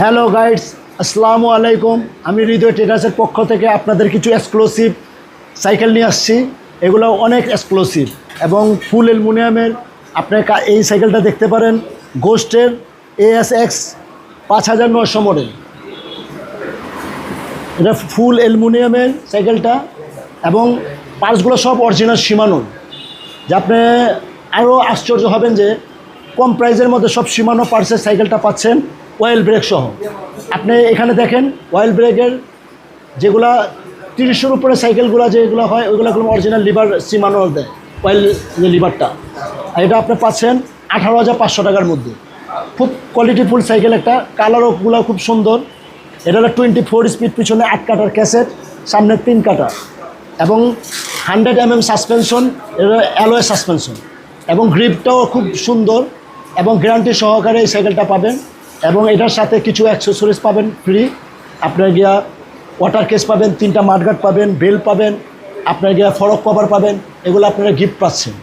Hello guides, আসসালামু আলাইকুম। আমি হৃদয় ট্রেডার্সের পক্ষ থেকে আপনাদের কিছু এক্সক্লুসিভ সাইকেল নিয়ে আসছি। এগুলো অনেক এক্সক্লুসিভ এবং ফুল অ্যালুমিনিয়ামের। আপনার এই সাইকেলটা দেখতে পারেন, গোস্টের ASX 5900 মডেল। এটা ফুল অ্যালুমিনিয়ামের সাইকেলটা এবং পার্টসগুলো সব অরিজিনাল শিমানো। যে আপনি আরও আশ্চর্য হবেন যে কম প্রাইসের মধ্যে সব শিমানো পার্টসের সাইকেলটা পাচ্ছেন, অয়েল ব্রেক সহ। আপনি এখানে দেখেন অয়েল ব্রেকের যেগুলা 30-এর উপরে সাইকেলগুলো যেগুলো হয় ওইগুলো অরিজিনাল লিভার শিমানো দেয়, অয়েল লিভারটা। আর এটা আপনি পাচ্ছেন 18,500 টাকার মধ্যে। খুব কোয়ালিটিফুল সাইকেল একটা, কালারগুলো খুব সুন্দর। এটা হলো 24 স্পিড, পিছনে 8 কাটার ক্যাসেট, সামনে 3 কাটা এবং 100 mm সাসপেনশন। এটা অ্যালয় সাসপেনশন এবং গ্রিপটাও খুব সুন্দর এবং গ্যারান্টি সহকারে এই সাইকেলটা পাবেন। এবং এটার সাথে কিছু অ্যাক্সেসরিজ পাবেন ফ্রি। আপনার গিয়া ওয়াটার কেস পাবেন, 3টা মাডগার্ড পাবেন, বেল পাবেন, আপনার গিয়া ফরক কভার পাবেন। এগুলো আপনারা গিফট পাচ্ছেন।